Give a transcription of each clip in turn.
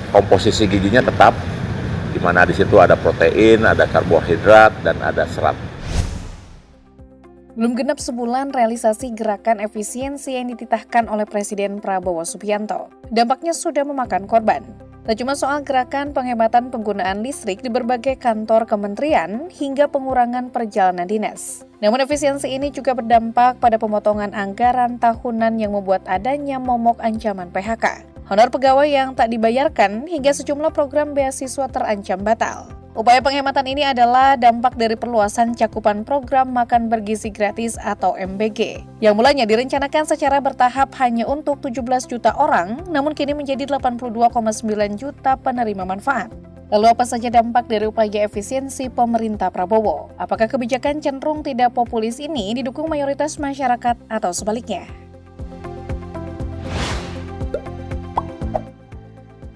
komposisi gizinya tetap, di mana di situ ada protein, ada karbohidrat, dan ada serat. Belum genap sebulan realisasi gerakan efisiensi yang dititahkan oleh Presiden Prabowo Subianto. Dampaknya sudah memakan korban. Tak cuma soal gerakan penghematan penggunaan listrik di berbagai kantor kementerian hingga pengurangan perjalanan dinas. Namun efisiensi ini juga berdampak pada pemotongan anggaran tahunan yang membuat adanya momok ancaman PHK. Honor pegawai yang tak dibayarkan hingga sejumlah program beasiswa terancam batal. Upaya penghematan ini adalah dampak dari perluasan cakupan program makan bergizi gratis atau MBG, yang mulanya direncanakan secara bertahap hanya untuk 17 juta orang, namun kini menjadi 82,9 juta penerima manfaat. Lalu apa saja dampak dari upaya efisiensi pemerintah Prabowo? Apakah kebijakan cenderung tidak populis ini didukung mayoritas masyarakat atau sebaliknya?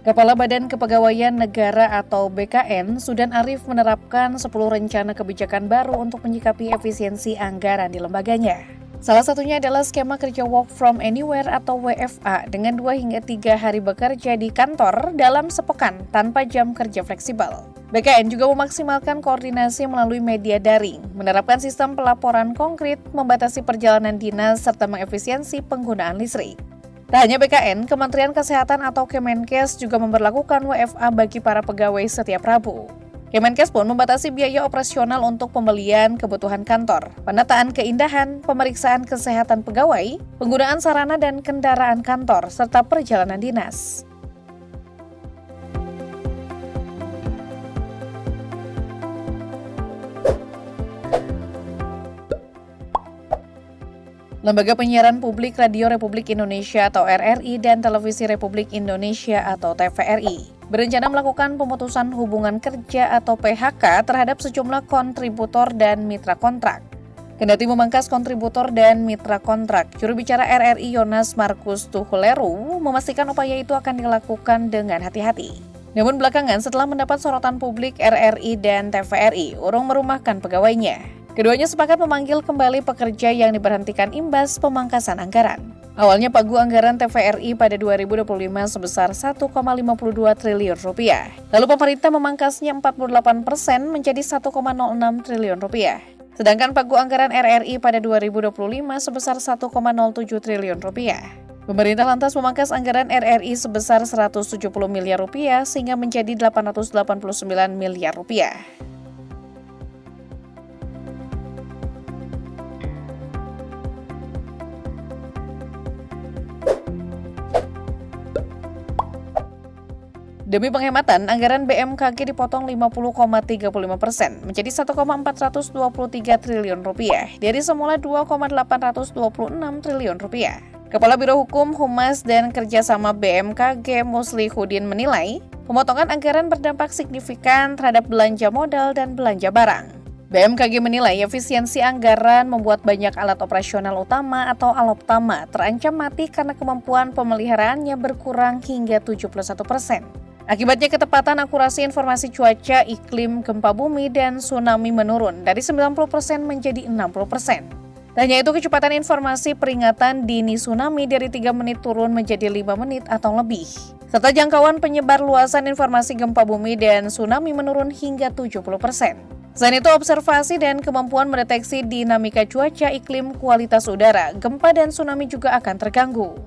Kepala Badan Kepegawaian Negara atau BKN, Sudan Arif menerapkan 10 rencana kebijakan baru untuk menyikapi efisiensi anggaran di lembaganya. Salah satunya adalah skema kerja work from anywhere atau WFA dengan 2 hingga 3 hari bekerja di kantor dalam sepekan tanpa jam kerja fleksibel. BKN juga memaksimalkan koordinasi melalui media daring, menerapkan sistem pelaporan konkret, membatasi perjalanan dinas, serta mengefisiensi penggunaan listrik. Tak hanya BKN, Kementerian Kesehatan atau Kemenkes juga memberlakukan WFA bagi para pegawai setiap Rabu. Kemenkes pun membatasi biaya operasional untuk pembelian kebutuhan kantor, penataan keindahan, pemeriksaan kesehatan pegawai, penggunaan sarana dan kendaraan kantor, serta perjalanan dinas. Lembaga Penyiaran Publik Radio Republik Indonesia atau RRI dan Televisi Republik Indonesia atau TVRI berencana melakukan pemutusan hubungan kerja atau PHK terhadap sejumlah kontributor dan mitra kontrak. Kendati memangkas kontributor dan mitra kontrak, juru bicara RRI Yonas Markus Tuhuleru memastikan upaya itu akan dilakukan dengan hati-hati. Namun belakangan setelah mendapat sorotan publik, RRI dan TVRI urung merumahkan pegawainya. Keduanya sepakat memanggil kembali pekerja yang diberhentikan imbas pemangkasan anggaran. Awalnya pagu anggaran TVRI pada 2025 sebesar 1,52 triliun rupiah. Lalu pemerintah memangkasnya 48% menjadi 1,06 triliun rupiah. Sedangkan pagu anggaran RRI pada 2025 sebesar 1,07 triliun rupiah. Pemerintah lantas memangkas anggaran RRI sebesar 170 miliar rupiah sehingga menjadi 889 miliar rupiah. Demi penghematan, anggaran BMKG dipotong 50,35% menjadi 1,423 triliun rupiah dari semula 2,826 triliun rupiah. Kepala Biro Hukum, Humas, dan Kerjasama BMKG Muslihudin menilai, pemotongan anggaran berdampak signifikan terhadap belanja modal dan belanja barang. BMKG menilai efisiensi anggaran membuat banyak alat operasional utama atau aloptama terancam mati karena kemampuan pemeliharaannya berkurang hingga 71%. Akibatnya ketepatan akurasi informasi cuaca, iklim, gempa bumi, dan tsunami menurun dari 90% menjadi 60%. Tak hanya itu, kecepatan informasi peringatan dini tsunami dari 3 menit turun menjadi 5 menit atau lebih. Serta jangkauan penyebar luasan informasi gempa bumi dan tsunami menurun hingga 70%. Selain itu, observasi dan kemampuan mendeteksi dinamika cuaca, iklim, kualitas udara, gempa, dan tsunami juga akan terganggu.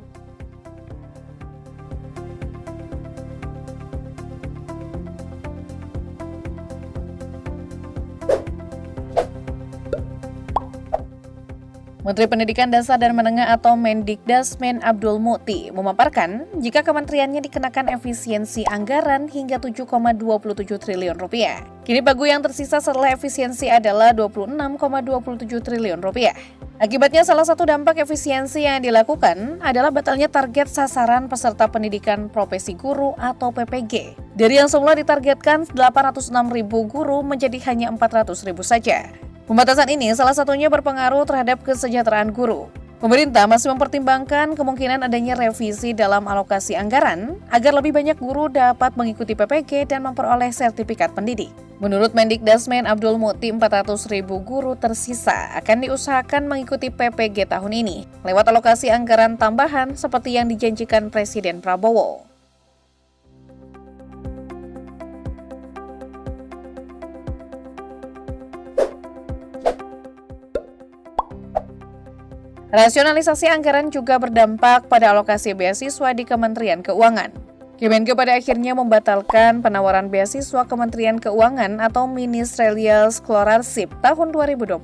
Menteri Pendidikan Dasar dan Menengah atau Mendikdasmen Abdul Muti memaparkan jika kementeriannya dikenakan efisiensi anggaran hingga 7,27 triliun rupiah. Kini pagu yang tersisa setelah efisiensi adalah 26,27 triliun rupiah. Akibatnya salah satu dampak efisiensi yang dilakukan adalah batalnya target sasaran peserta pendidikan profesi guru atau PPG. Dari yang semula ditargetkan 806.000 guru menjadi hanya 400.000 saja. Pembatasan ini salah satunya berpengaruh terhadap kesejahteraan guru. Pemerintah masih mempertimbangkan kemungkinan adanya revisi dalam alokasi anggaran agar lebih banyak guru dapat mengikuti PPG dan memperoleh sertifikat pendidik. Menurut Mendikdasmen Abdul Muti, 400.000 guru tersisa akan diusahakan mengikuti PPG tahun ini lewat alokasi anggaran tambahan seperti yang dijanjikan Presiden Prabowo. Rasionalisasi anggaran juga berdampak pada alokasi beasiswa di Kementerian Keuangan. Kemenke pada akhirnya membatalkan penawaran beasiswa Kementerian Keuangan atau Ministerial Scholarship tahun 2025.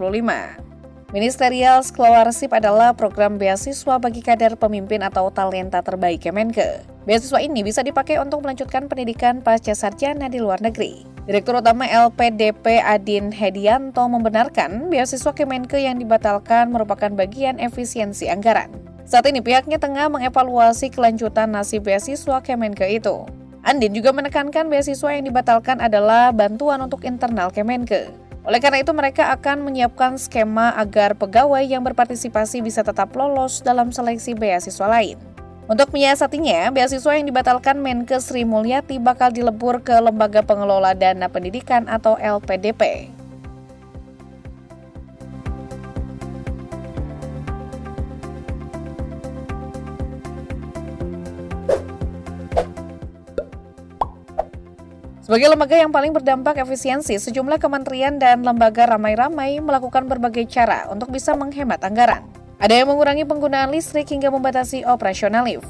Ministerial Scholarship adalah program beasiswa bagi kader pemimpin atau talenta terbaik Kemenke. Beasiswa ini bisa dipakai untuk melanjutkan pendidikan pasca sarjana di luar negeri. Direktur Utama LPDP Adin Hedianto membenarkan beasiswa Kemenke yang dibatalkan merupakan bagian efisiensi anggaran. Saat ini pihaknya tengah mengevaluasi kelanjutan nasib beasiswa Kemenke itu. Andin juga menekankan beasiswa yang dibatalkan adalah bantuan untuk internal Kemenke. Oleh karena itu mereka akan menyiapkan skema agar pegawai yang berpartisipasi bisa tetap lolos dalam seleksi beasiswa lain. Untuk menyiasatinya, beasiswa yang dibatalkan Menkes Sri Mulyati bakal dilebur ke Lembaga Pengelola Dana Pendidikan atau LPDP. Sebagai lembaga yang paling berdampak efisiensi, sejumlah kementerian dan lembaga ramai-ramai melakukan berbagai cara untuk bisa menghemat anggaran. Ada yang mengurangi penggunaan listrik hingga membatasi operasional lift.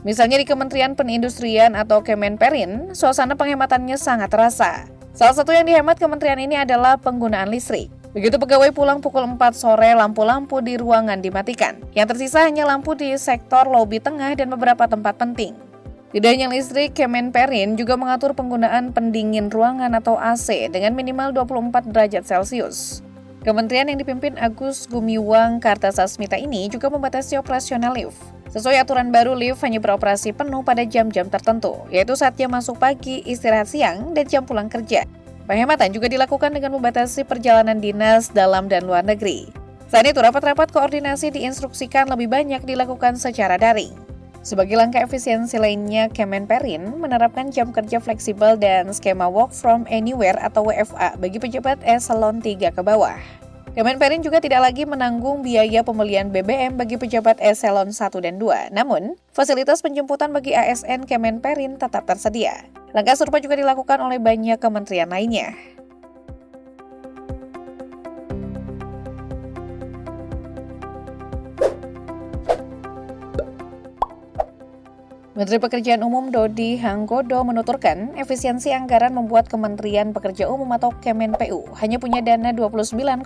Misalnya di Kementerian Perindustrian atau Kemenperin, suasana penghematannya sangat terasa. Salah satu yang dihemat kementerian ini adalah penggunaan listrik. Begitu pegawai pulang pukul 4 sore, lampu-lampu di ruangan dimatikan. Yang tersisa hanya lampu di sektor lobi tengah dan beberapa tempat penting. Tidak hanya listrik, Kemenperin juga mengatur penggunaan pendingin ruangan atau AC dengan minimal 24 derajat Celcius. Kementerian yang dipimpin Agus Gumiwang Kartasasmita ini juga membatasi operasional lift. Sesuai aturan baru, lift hanya beroperasi penuh pada jam-jam tertentu, yaitu saat jam masuk pagi, istirahat siang, dan jam pulang kerja. Penghematan juga dilakukan dengan membatasi perjalanan dinas dalam dan luar negeri. Saat itu, rapat-rapat koordinasi diinstruksikan lebih banyak dilakukan secara daring. Sebagai langkah efisiensi lainnya, Kemenperin menerapkan jam kerja fleksibel dan skema work from anywhere atau WFA bagi pejabat eselon 3 ke bawah. Kemenperin juga tidak lagi menanggung biaya pembelian BBM bagi pejabat eselon 1 dan 2. Namun, fasilitas penjemputan bagi ASN Kemenperin tetap tersedia. Langkah serupa juga dilakukan oleh banyak kementerian lainnya. Menteri Pekerjaan Umum Dodi Hanggodo menuturkan efisiensi anggaran membuat Kementerian Pekerja Umum atau Kemenpu hanya punya dana 29,5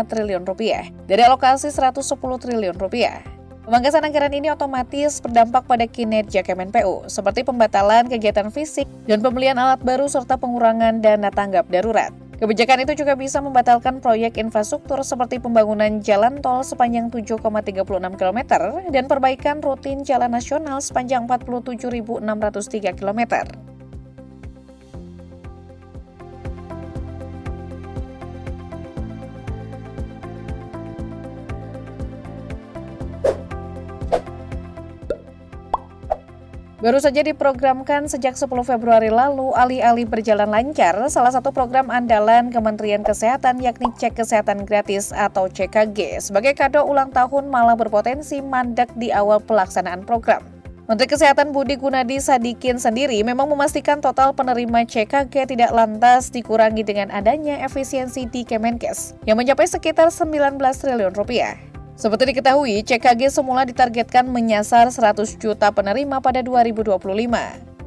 triliun rupiah dari alokasi 110 triliun rupiah. Pemangkasan anggaran ini otomatis berdampak pada kinerja Kemenpu, seperti pembatalan kegiatan fisik dan pembelian alat baru serta pengurangan dana tanggap darurat. Kebijakan itu juga bisa membatalkan proyek infrastruktur seperti pembangunan jalan tol sepanjang 7,36 km dan perbaikan rutin jalan nasional sepanjang 47.603 km. Baru saja diprogramkan sejak 10 Februari lalu, alih-alih berjalan lancar, salah satu program andalan Kementerian Kesehatan yakni Cek Kesehatan Gratis atau CKG sebagai kado ulang tahun malah berpotensi mandek di awal pelaksanaan program. Menteri Kesehatan Budi Gunadi Sadikin sendiri memang memastikan total penerima CKG tidak lantas dikurangi dengan adanya efisiensi di Kemenkes yang mencapai sekitar 19 triliun rupiah. Seperti diketahui, CKG semula ditargetkan menyasar 100 juta penerima pada 2025.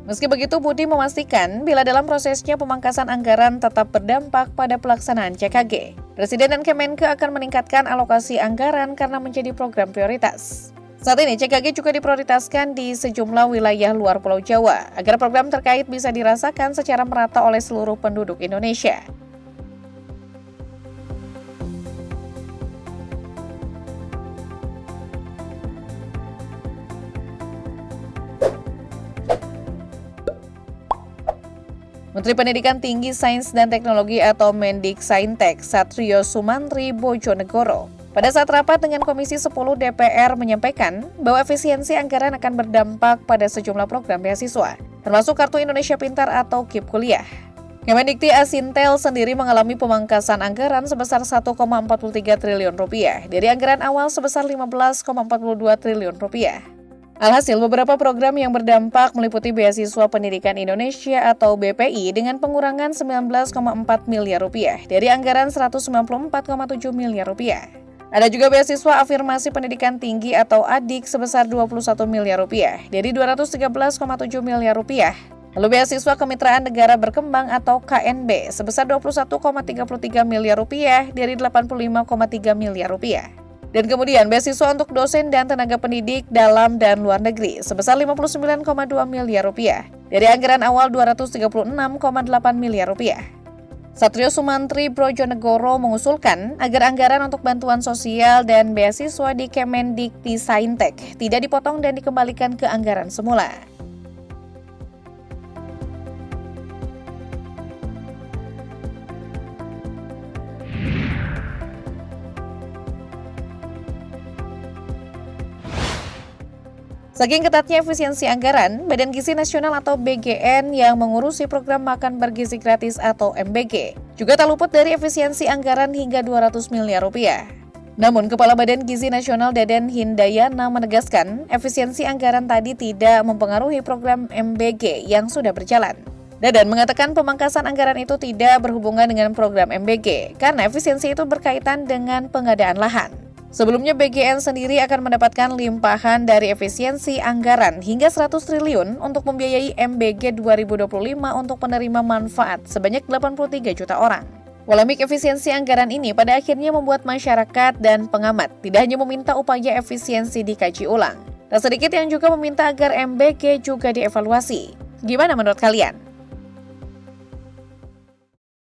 Meski begitu, Budi memastikan bila dalam prosesnya pemangkasan anggaran tetap berdampak pada pelaksanaan CKG. Presiden dan Kemenke akan meningkatkan alokasi anggaran karena menjadi program prioritas. Saat ini, CKG juga diprioritaskan di sejumlah wilayah luar Pulau Jawa, agar program terkait bisa dirasakan secara merata oleh seluruh penduduk Indonesia. Menteri Pendidikan Tinggi, Sains dan Teknologi atau Mendiksaintek Satrio Sumantri Bojonegoro pada saat rapat dengan Komisi 10 DPR menyampaikan bahwa efisiensi anggaran akan berdampak pada sejumlah program beasiswa, termasuk Kartu Indonesia Pintar atau KIP Kuliah. Kemendikti Asintel sendiri mengalami pemangkasan anggaran sebesar 1,43 triliun rupiah dari anggaran awal sebesar 15,42 triliun rupiah. Alhasil, beberapa program yang berdampak meliputi Beasiswa Pendidikan Indonesia atau BPI dengan pengurangan 19,4 miliar rupiah dari anggaran 194,7 miliar rupiah. Ada juga beasiswa afirmasi pendidikan tinggi atau ADIK sebesar 21 miliar rupiah dari 213,7 miliar rupiah. Lalu beasiswa kemitraan negara berkembang atau KNB sebesar 21,33 miliar rupiah dari 85,3 miliar rupiah. Dan kemudian beasiswa untuk dosen dan tenaga pendidik dalam dan luar negeri sebesar 59,2 miliar rupiah dari anggaran awal 236,8 miliar rupiah. Satrio Sumantri Brojonegoro mengusulkan agar anggaran untuk bantuan sosial dan beasiswa di Kemendikti-Saintek tidak dipotong dan dikembalikan ke anggaran semula. Saking ketatnya efisiensi anggaran, Badan Gizi Nasional atau BGN yang mengurusi program makan bergizi gratis atau MBG juga tak luput dari efisiensi anggaran hingga 200 miliar rupiah. Namun, Kepala Badan Gizi Nasional Deden Hindayana menegaskan efisiensi anggaran tadi tidak mempengaruhi program MBG yang sudah berjalan. Dadan mengatakan pemangkasan anggaran itu tidak berhubungan dengan program MBG karena efisiensi itu berkaitan dengan pengadaan lahan. Sebelumnya BGN sendiri akan mendapatkan limpahan dari efisiensi anggaran hingga 100 triliun untuk membiayai MBG 2025 untuk penerima manfaat sebanyak 83 juta orang. Polemik efisiensi anggaran ini pada akhirnya membuat masyarakat dan pengamat tidak hanya meminta upaya efisiensi dikaji ulang. Tak sedikit yang juga meminta agar MBG juga dievaluasi. Gimana menurut kalian?